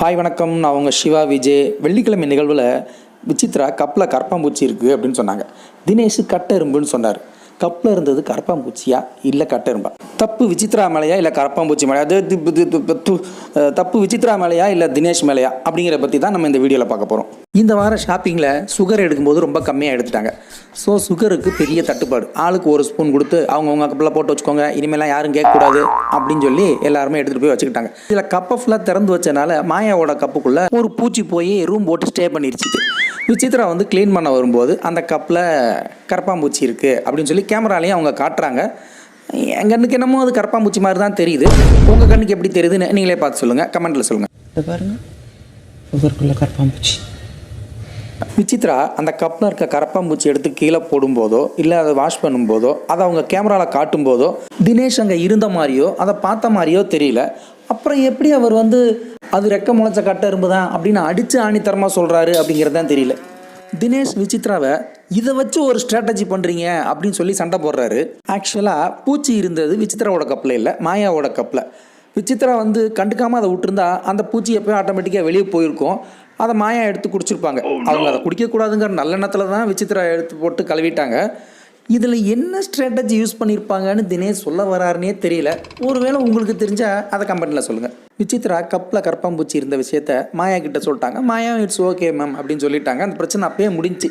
Hi வணக்கம், நான் உங்கள் சிவா விஜய். வெள்ளிக்கிழமை நிகழ்வில் விசித்ரா கப்பில் கரப்பாம்பூச்சி இருக்குது அப்படின்னு சொன்னாங்க. தினேஷ் கட்டெரும்புன்னு சொன்னார். கப்பில் இருந்தது கரப்பாம்பூச்சியா இல்லை கட்டெரும்பா? தப்பு விசித்ரா மேலையா இல்லை கரப்பாம்பூச்சி மேலையா? தப்பு விசித்ரா மேலையா இல்லை தினேஷ் மேலையா அப்படிங்கிற பற்றி தான் நம்ம இந்த வீடியோவில் பார்க்க போகிறோம். இந்த வாரம் ஷாப்பிங்கில் சுகர் எடுக்கும்போது ரொம்ப கம்மியாக எடுத்துட்டாங்க. ஸோ சுகருக்கு பெரிய தட்டுப்பாடு. ஆளுக்கு ஒரு ஸ்பூன் கொடுத்து அவங்கவுங்க கப்பில் போட்டு வச்சுக்கோங்க, இனிமேலாம் யாரும் கேட்கக்கூடாது அப்படின்னு சொல்லி எல்லாருமே எடுத்துகிட்டு போய் வச்சுக்கிட்டாங்க. இதில் கப்பை ஃபுல்லாக திறந்து வச்சனால மாயாவோட கப்புக்குள்ளே ஒரு பூச்சி போய் ரூம் போட்டு ஸ்டே பண்ணிருச்சு. விசித்ரா க்ளீன் பண்ண வரும்போது அந்த கப்பில் கரப்பாம்பூச்சி இருக்குது அப்படின்னு சொல்லி கேமராலையும் அவங்க காட்டுறாங்க. என் கண்ணுக்கு என்னமோ அது கரப்பாம்பூச்சி மாதிரி தான் தெரியுது. உங்கள் கண்ணுக்கு எப்படி தெரியுதுன்னு நீங்களே பார்த்து சொல்லுங்கள், கமெண்ட்டில் சொல்லுங்கள். இது பாருங்கள், சுகருக்குள்ள கரப்பாம்பூச்சி. விசித்ரா அந்த கப்பில் இருக்க கரப்பாம்பூச்சி எடுத்து கீழே போடும்போதோ இல்லை அதை வாஷ் பண்ணும்போதோ அதை அவங்க கேமராவில் காட்டும்போதோ தினேஷ் அங்கே இருந்த மாதிரியோ அதை பார்த்த மாதிரியோ தெரியல. அப்புறம் எப்படி அவர் அது ரெக்க முளைச்ச கட்டெரும்பு தான் அப்படின்னு அடித்து ஆணித்தரமாக சொல்கிறாரு அப்படிங்கிறது தான் தெரியல. தினேஷ் விசித்ராவை இதை வச்சு ஒரு ஸ்ட்ராட்டஜி பண்ணுறீங்க அப்படின்னு சொல்லி சண்டை போடுறாரு. ஆக்சுவலாக பூச்சி இருந்தது விசித்ராவோட கப்பில் இல்லை, மாயாவோட கப்பில். விசித்ரா கண்டுக்காமல் அதை விட்டுருந்தா அந்த பூச்சி எப்போயும் ஆட்டோமேட்டிக்காக வெளியே போயிருக்கும். அதை மாயா எடுத்து குடிச்சிருப்பாங்க. அவங்க அதை குடிக்கக்கூடாதுங்கிற நல்லெண்ணத்தில் தான் விசித்ரா எடுத்து போட்டு கழுவிட்டாங்க. இதில் என்ன ஸ்ட்ராட்டஜி யூஸ் பண்ணியிருப்பாங்கன்னு தினேஷ் சொல்ல வராருன்னே தெரியல. ஒருவேளை உங்களுக்கு தெரிஞ்சால் அதை கமெண்ட்டில் சொல்லுங்கள். விசித்ரா கப்பில் கரப்பாம்பூச்சி இருந்த விஷயத்த மாயா கிட்ட சொல்லிட்டாங்க. மாயா இட்ஸ் ஓகே மேம் அப்படின்னு சொல்லிட்டாங்க. அந்த பிரச்சனை அப்பயே முடிஞ்சு.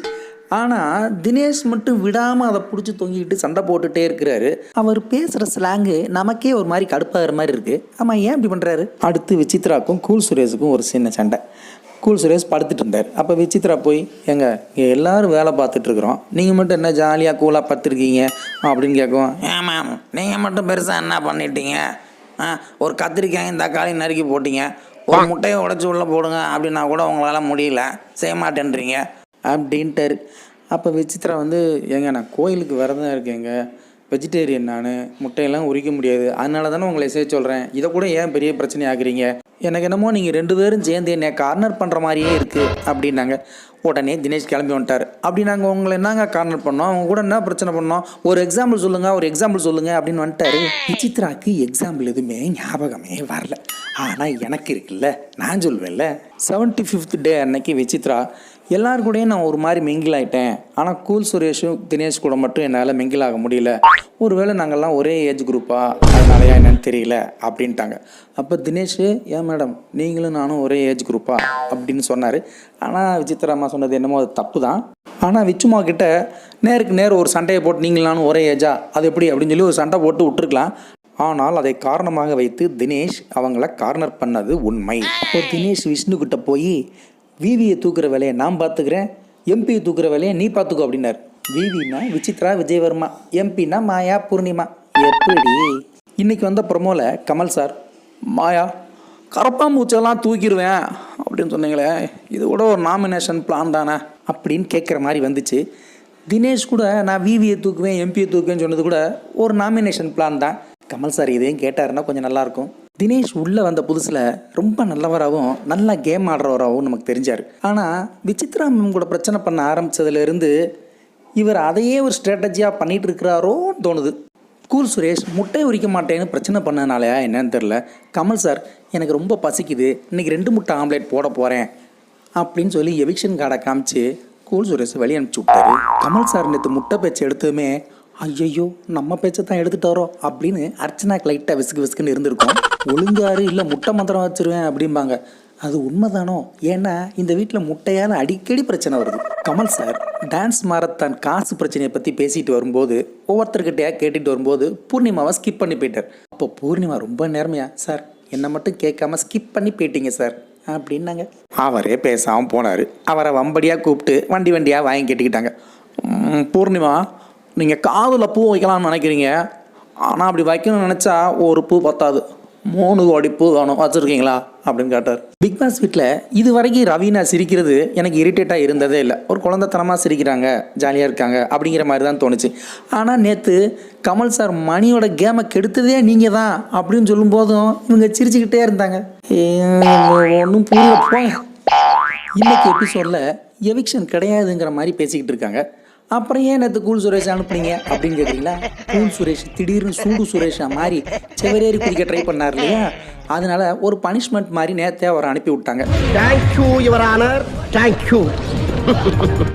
ஆனால் தினேஷ் மட்டும் விடாமல் அதை பிடிச்சி தொங்கிக்கிட்டு சண்டை போட்டுகிட்டே இருக்கிறாரு. அவர் பேசுகிற ஸ்லாங்கு நமக்கே ஒரு மாதிரி கடுப்பாகிற மாதிரி இருக்குது. ஆமாம், ஏன் இப்படி பண்ணுறாரு? அடுத்து விசித்ராக்கும் கூல் சுரேஷுக்கும் ஒரு சின்ன சண்டை. கூல் சுரேஷ் படுத்துட்டு இருந்தார். அப்போ விசித்ரா போய், இங்கே எல்லோரும் வேலை பார்த்துட்ருக்குறோம், நீங்கள் மட்டும் என்ன ஜாலியாக கூலாக படுத்துருக்கீங்க அப்படின்னு கேட்கும். ஏன் மேம், நீங்கள் மட்டும் பெருசாக என்ன பண்ணிட்டீங்க? ஒரு கத்திரிக்காயும் தக்காளி நறுக்கி போட்டீங்க, ஒரு முட்டையை உடச்சி உள்ளே போடுங்க அப்படின்னா கூட உங்களால் முடியல, செய்ய மாட்டேன்றீங்க அப்படின்ட்டார். அப்போ விசித்ரா ஏங்க நான் கோயிலுக்கு விரதம் இருக்கேங்க, வெஜிடேரியன், நான் முட்டையெல்லாம் உரிக்க முடியாது, அதனால தானே உங்களை செய்ய சொல்கிறேன், இதை கூட ஏன் பெரிய பிரச்சனை ஆகுறீங்க? எனக்கு என்னமோ நீங்கள் 2 பேரும் சேர்ந்து என்னை கார்னர் பண்ணுற மாதிரியே இருக்குது அப்படின்னாங்க. உடனே தினேஷ் கிளம்பி வந்துட்டார். அப்படி நாங்கள் உங்களை என்னங்க கார்னர் பண்ணோம், அவங்க கூட என்ன பிரச்சனை பண்ணோம், ஒரு எக்ஸாம்பிள் சொல்லுங்கள் அப்படின்னு வந்துட்டார். விசித்ராக்கு எக்ஸாம்பிள் எதுவுமே ஞாபகமே வரல. ஆனால் எனக்கு இருக்குல்ல, நான் சொல்வேன்ல. 75th டே அன்னைக்கு விசித்ரா எல்லாரு கூடயும் நான் ஒரு மாதிரி மிங்கிள் ஆகிட்டேன், ஆனால் கூல் சுரேஷும் தினேஷ் கூட மட்டும் என்னால் மிங்கிள் ஆக முடியல, ஒருவேளை நாங்கள்லாம் ஒரே ஏஜ் குரூப்பா அதனாலயா என்னன்னு தெரியல அப்படின்ட்டாங்க. அப்போ தினேஷ், ஏன் மேடம் நீங்களும் நானும் ஒரே ஏஜ் குரூப்பா அப்படின்னு சொன்னார். ஆனால் விசித்ரா அம்மா சொன்னது என்னமோ அது தப்பு தான். ஆனால் விச்சுமா கிட்ட நேருக்கு நேர் ஒரு சண்டையை போட்டு நீங்களும் நானும் ஒரே ஏஜா அது எப்படி அப்படின்னு சொல்லி ஒரு சண்டை போட்டு விட்டுருக்கலாம். ஆனால் அதை காரணமாக வைத்து தினேஷ் அவங்கள கார்னர் பண்ணது உண்மை. அப்போ தினேஷ் விஷ்ணுக்கிட்ட போய், விவியை தூக்குற வேலையை நான் பார்த்துக்கிறேன், எம்பியை தூக்குற வேலையை நீ பார்த்துக்கோ அப்படின்னார். விவினா விசித்ரா விஜயவர்மா, எம்பினா மாயா பூர்ணிமா. எப்படி இன்னைக்கு வந்த ப்ரொமோவில் கமல் சார், மாயா கரப்பாம்பூச்செல்லாம் தூக்கிடுவேன் அப்படின்னு சொன்னீங்களே, இது கூட ஒரு நாமினேஷன் பிளான் தானே அப்படின்னு கேட்குற மாதிரி வந்துச்சு. தினேஷ் கூட நான் விவியை தூக்குவேன் எம்பியை தூக்குவேன்னு சொன்னது கூட ஒரு நாமினேஷன் பிளான் தான். கமல் சார் இதையும் கேட்டாருன்னா கொஞ்சம் நல்லாயிருக்கும். தினேஷ் உள்ளே வந்த புதுசில் ரொம்ப நல்லவராகவும் நல்லா கேம் ஆடுறவராகவும் நமக்கு தெரிஞ்சார். ஆனால் விசித்ரா மேம் கூட பிரச்சனை பண்ண ஆரம்பித்ததுலேருந்து இவர் அதையே ஒரு ஸ்ட்ராட்டஜியாக பண்ணிகிட்டு இருக்கிறாரோன்னு தோணுது. கூல் சுரேஷ் முட்டை உரிக்க மாட்டேன்னு பிரச்சனை பண்ணனாலையா என்னன்னு தெரில. கமல் சார் எனக்கு ரொம்ப பசிக்குது, இன்றைக்கி 2 முட்டை ஆம்லேட் போட போகிறேன் அப்படின்னு சொல்லி எவிக்ஷன் கார்டை காமிச்சு கூல் சுரேஷ் வெளியே அனுப்பிச்சி விட்டாரு. கமல் சார் நேற்று முட்டை பேச்சு எடுத்ததுமே ஐயோ நம்ம பேச்சை தான் எடுத்துட்டாரோ அப்படின்னு அர்ச்சனாக்கு லைட்டாக விசுக்குன்னு இருந்திருக்கும். ஒழுங்காரு இல்லை முட்டை மந்திரம் வச்சுருவேன் அப்படிம்பாங்க. அது உண்மைதானோ? ஏன்னா இந்த வீட்டில் முட்டையால் அடிக்கடி பிரச்சனை வருது. கமல் சார் டான்ஸ் மாரத்தான் காசு பிரச்சனையை பற்றி பேசிட்டு வரும்போது ஒவ்வொருத்தர்கிட்டையா கேட்டுட்டு வரும்போது பூர்ணிமாவை ஸ்கிப் பண்ணி போயிட்டார். அப்போ பூர்ணிமா ரொம்ப நேர்மையா, சார் என்னை மட்டும் கேட்காம ஸ்கிப் பண்ணி போயிட்டீங்க சார் அப்படின்னாங்க. அவரே பேசாமல் போனார். அவரை வம்படியாக கூப்பிட்டு வண்டியாக வாங்கி கேட்டுக்கிட்டாங்க. பூர்ணிமா, நீங்கள் காதில் பூ வைக்கலாம்னு நினைக்கிறீங்க, ஆனால் அப்படி வைக்கணும்னு நினச்சா ஒரு பூ பத்தாது, 3 கோடி பூ வேணும், வச்சுருக்கீங்களா அப்படின்னு கேட்டார். பிக் பாஸ் வீட்டில் இது வரைக்கும் ரவீனா சிரிக்கிறது எனக்கு இரிட்டேட்டாக இருந்ததே இல்லை. ஒரு குழந்தைத்தனமாக சிரிக்கிறாங்க, ஜாலியாக இருக்காங்க அப்படிங்கிற மாதிரி தான் தோணுச்சு. ஆனால் நேற்று கமல் சார் மணியோட கேமை கெடுத்ததே நீங்கள் தான் அப்படின்னு சொல்லும்போதும் இவங்க சிரிச்சுக்கிட்டே இருந்தாங்க. ஒன்றும் புரியல போங்க. இன்னைக்கு எபிசோடில் எவிக்ஷன் கிடையாதுங்கிற மாதிரி பேசிக்கிட்டு இருக்காங்க. அப்புறம் ஏன் நேற்று கூல் சுரேஷ் அனுப்புனீங்க அப்படின்னு கேட்குறீங்களா? கூல் சுரேஷ் திடீர்னு சூடு சுரேஷா மாதிரி செவரேறி குதிக்க ட்ரை பண்ணார் இல்லையா, அதனால ஒரு பனிஷ்மெண்ட் மாதிரி நேற்றே அவரை அனுப்பி விட்டாங்க. Thank you your honour, thank you.